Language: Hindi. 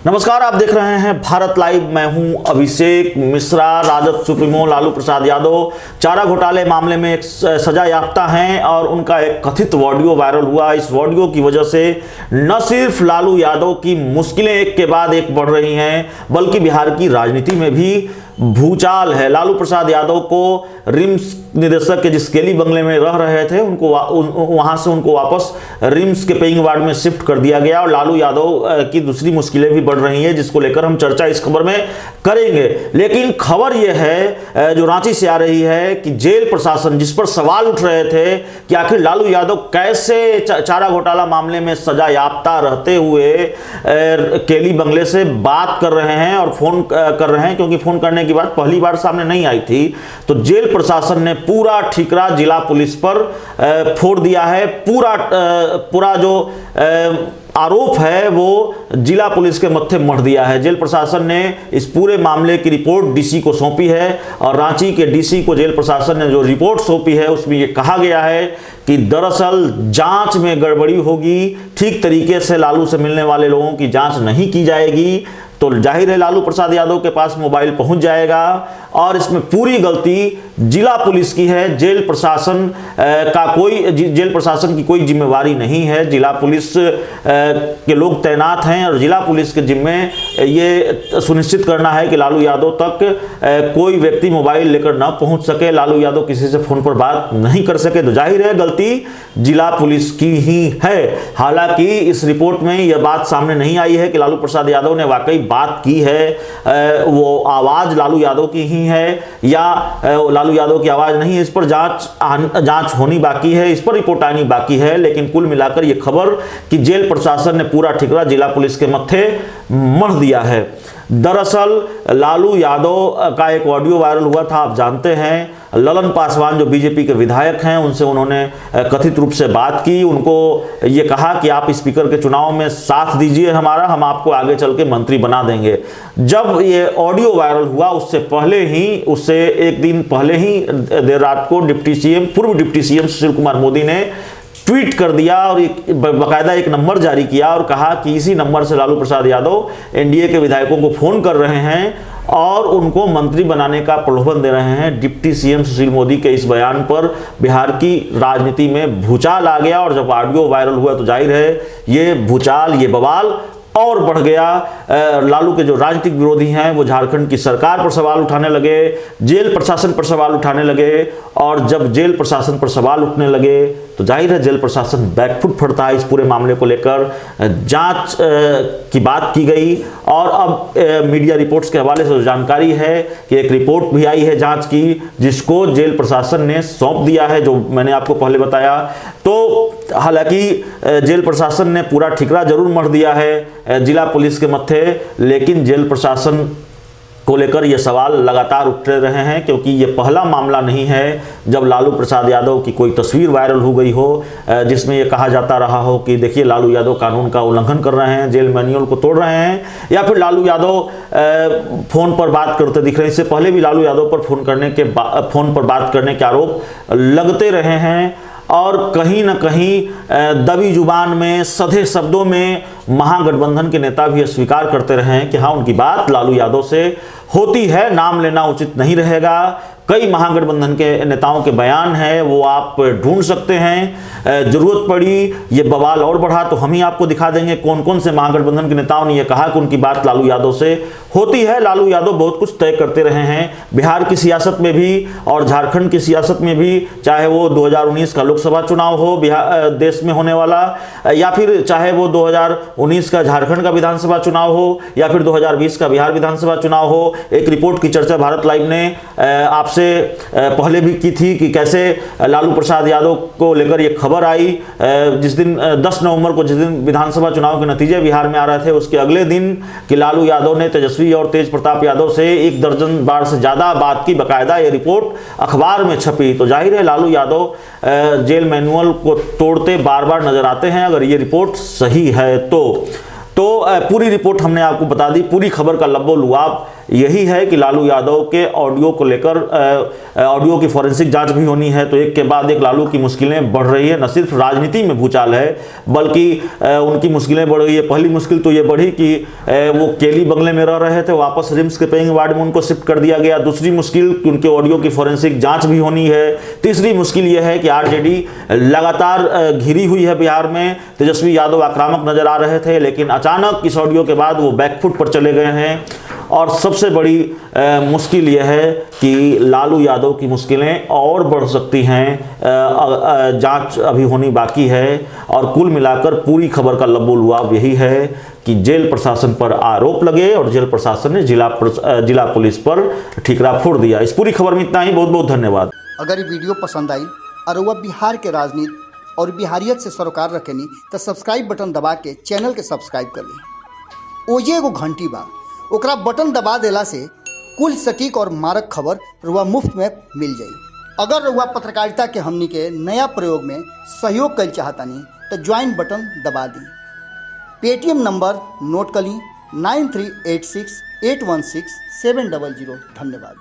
नमस्कार, आप देख रहे हैं भारत लाइव। मैं हूं अभिषेक मिश्रा। राजद सुप्रीमो लालू प्रसाद यादव चारा घोटाले मामले में एक सजा याफ्ता हैं और उनका एक कथित ऑडियो वायरल हुआ। इस ऑडियो की वजह से न सिर्फ लालू यादव की मुश्किलें एक के बाद एक बढ़ रही हैं, बल्कि बिहार की राजनीति में भी भूचाल है। लालू प्रसाद यादव को रिम्स निदेशक के जिस केली बंगले में रह रहे थे उनको वहां से उनको वापस रिम्स के पेइंग वार्ड में शिफ्ट कर दिया गया और लालू यादव की दूसरी मुश्किलें भी बढ़ रही हैं, जिसको लेकर हम चर्चा इस खबर में करेंगे। लेकिन खबर यह है जो रांची से आ रही है कि जेल प्रशासन, जिस पर सवाल उठ रहे थे कि आखिर लालू यादव कैसे चारा घोटाला मामले में सजा याफ्ता रहते हुए केली बंगले से बात कर रहे हैं और फोन कर रहे हैं, क्योंकि फोन करने की बात पहली बार सामने नहीं आई थी। तो जेल प्रशासन ने पूरा ठिकरा जिला पुलिस पर फोड़ दिया है। पूरा जो आरोप है वो जिला पुलिस के मत्थे मढ़ दिया है। जेल प्रशासन ने इस पूरे मामले की रिपोर्ट डीसी को सौंपी है और रांची के डीसी को जेल प्रशासन ने जो रिपोर्ट सौंपी है उसमें यह कहा गया है कि दरअसल जांच में गड़बड़ी होगी, ठीक तरीके से लालू से मिलने वाले लोगों की जांच नहीं की जाएगी। तो जाहिर है लालू प्रसाद यादव के पास मोबाइल पहुंच जाएगा और इसमें पूरी गलती जिला पुलिस की है। जेल प्रशासन की कोई जिम्मेवारी नहीं है। जिला पुलिस के लोग तैनात हैं और जिला पुलिस के जिम्मे ये सुनिश्चित करना है कि लालू यादव तक कोई व्यक्ति मोबाइल लेकर ना पहुंच सके, लालू यादव किसी से फोन पर बात नहीं कर सके। तो जाहिर है गलती जिला पुलिस की ही है। हालांकि इस रिपोर्ट में यह बात सामने नहीं आई है कि लालू प्रसाद यादव ने वाकई बात की है, वो आवाज लालू यादव की ही है या लालू यादव की आवाज नहीं है। इस पर जांच होनी बाकी है, इस पर रिपोर्ट आनी बाकी है। लेकिन कुल मिलाकर यह खबर कि जेल प्रशासन ने पूरा ठिकरा जिला पुलिस के मत्थे मढ़ दिया है। दरअसल लालू यादव का एक ऑडियो वायरल हुआ था, आप जानते हैं। ललन पासवान जो बीजेपी के विधायक हैं उनसे उन्होंने कथित रूप से बात की, उनको ये कहा कि आप स्पीकर के चुनाव में साथ दीजिए हमारा, हम आपको आगे चल के मंत्री बना देंगे। जब ये ऑडियो वायरल हुआ उससे एक दिन पहले ही देर रात को पूर्व डिप्टी सीएम सुशील कुमार मोदी ने ट्वीट कर दिया और बाकायदा एक नंबर जारी किया और कहा कि इसी नंबर से लालू प्रसाद यादव एनडीए के विधायकों को फोन कर रहे हैं और उनको मंत्री बनाने का प्रलोभन दे रहे हैं। डिप्टी सीएम सुशील मोदी के इस बयान पर बिहार की राजनीति में भूचाल आ गया और जब ऑडियो वायरल हुआ तो जाहिर है ये भूचाल, ये बवाल और बढ़ गया। लालू के जो राजनीतिक विरोधी हैं वो झारखंड की सरकार पर सवाल उठाने लगे, जेल प्रशासन पर सवाल उठाने लगे और जब जेल प्रशासन पर सवाल उठने लगे तो जाहिर है जेल प्रशासन बैकफुट फटता है। इस पूरे मामले को लेकर जांच की बात की गई और अब मीडिया रिपोर्ट्स के हवाले से जानकारी है कि एक रिपोर्ट भी आई है जांच की, जिसको जेल प्रशासन ने सौंप दिया है, जो मैंने आपको पहले बताया। तो हालांकि जेल प्रशासन ने पूरा ठिकरा जरूर मढ़ दिया है जिला पुलिस के मत्थे, लेकिन जेल प्रशासन को लेकर ये सवाल लगातार उठते रहे हैं, क्योंकि ये पहला मामला नहीं है जब लालू प्रसाद यादव की कोई तस्वीर वायरल हो गई हो जिसमें ये कहा जाता रहा हो कि देखिए लालू यादव कानून का उल्लंघन कर रहे हैं, जेल मैनुअल को तोड़ रहे हैं, या फिर लालू यादव फोन पर बात करते दिख रहे हैं। इससे पहले भी लालू यादव पर फोन पर बात करने के आरोप लगते रहे हैं और कहीं ना कहीं दबी जुबान में, सधे शब्दों में महागठबंधन के नेता भी स्वीकार करते रहे हैं कि हाँ उनकी बात लालू यादव से होती है, नाम लेना उचित नहीं रहेगा। कई महागठबंधन के नेताओं के बयान है वो आप ढूंढ सकते हैं। जरूरत पड़ी ये बवाल और बढ़ा तो हम ही आपको दिखा देंगे कौन कौन से महागठबंधन के नेताओं ने ये कहा कि उनकी बात लालू यादव से होती है। लालू यादव बहुत कुछ तय करते रहे हैं बिहार की सियासत में भी और झारखंड की सियासत में भी, चाहे वो 2019 का लोकसभा चुनाव हो बिहार देश में होने वाला, या फिर चाहे वो 2019 का झारखंड का विधानसभा चुनाव हो या फिर 2020 का बिहार विधानसभा चुनाव हो। एक रिपोर्ट की चर्चा भारत लाइव ने आपसे पहले भी की थी कि कैसे लालू प्रसाद यादव को लेकर यह खबर आई जिस दिन 10 नवंबर को, जिस दिन विधानसभा चुनाव के नतीजे बिहार में आ रहे थे, उसके अगले दिन कि लालू यादव ने तेजस्वी और तेज प्रताप यादव से 1 दर्जन बार से ज्यादा बात की। बाकायदा ये रिपोर्ट अखबार में छपी। तो जाहिर है लालू यादव जेल मैनुअल को तोड़ते बार बार नजर आते हैं अगर ये रिपोर्ट सही है तो पूरी रिपोर्ट हमने आपको बता दी, पूरी खबर का लब्बो लुआब यही है कि लालू यादव के ऑडियो को लेकर ऑडियो की फॉरेंसिक जांच भी होनी है। तो एक के बाद एक लालू की मुश्किलें बढ़ रही है। न सिर्फ राजनीति में भूचाल है बल्कि उनकी मुश्किलें बढ़ रही है। पहली मुश्किल तो ये बढ़ी कि वो केली बंगले में रह रहे थे, वापस रिम्स के पेइंग वार्ड में उनको शिफ्ट कर दिया गया। दूसरी मुश्किल कि उनके ऑडियो की फॉरेंसिक जांच भी होनी है। तीसरी मुश्किल यह है कि आरजेडी लगातार घिरी हुई है बिहार में। तेजस्वी यादव आक्रामक नजर आ रहे थे, लेकिन अचानक इस ऑडियो के बाद वो बैकफुट पर चले गए हैं। और सबसे बड़ी मुश्किल यह है कि लालू यादव की मुश्किलें और बढ़ सकती हैं। जांच अभी होनी बाकी है। और कुल मिलाकर पूरी खबर का लबोलुआब यही है कि जेल प्रशासन पर आरोप लगे और जेल प्रशासन ने जिला पुलिस पर ठीकरा फोड़ दिया। इस पूरी खबर में इतना ही। बहुत बहुत धन्यवाद। अगर ये वीडियो पसंद आई और वह बिहार के राजनीति और बिहारियत से सरोकार रखेनी तो सब्सक्राइब बटन दबा के चैनल के सब्सक्राइब कर ली। ओजे एगो घंटी बा, ओकरा बटन दबा देला से कुल सटीक और मारक खबर रुआ मुफ्त में मिल जाई। अगर रुआ पत्रकारिता के हमनी के नया प्रयोग में सहयोग कर चाहतानी तो ज्वाइन बटन दबा दी। पेटीएम नंबर नोट कर ली 9386816700। धन्यवाद।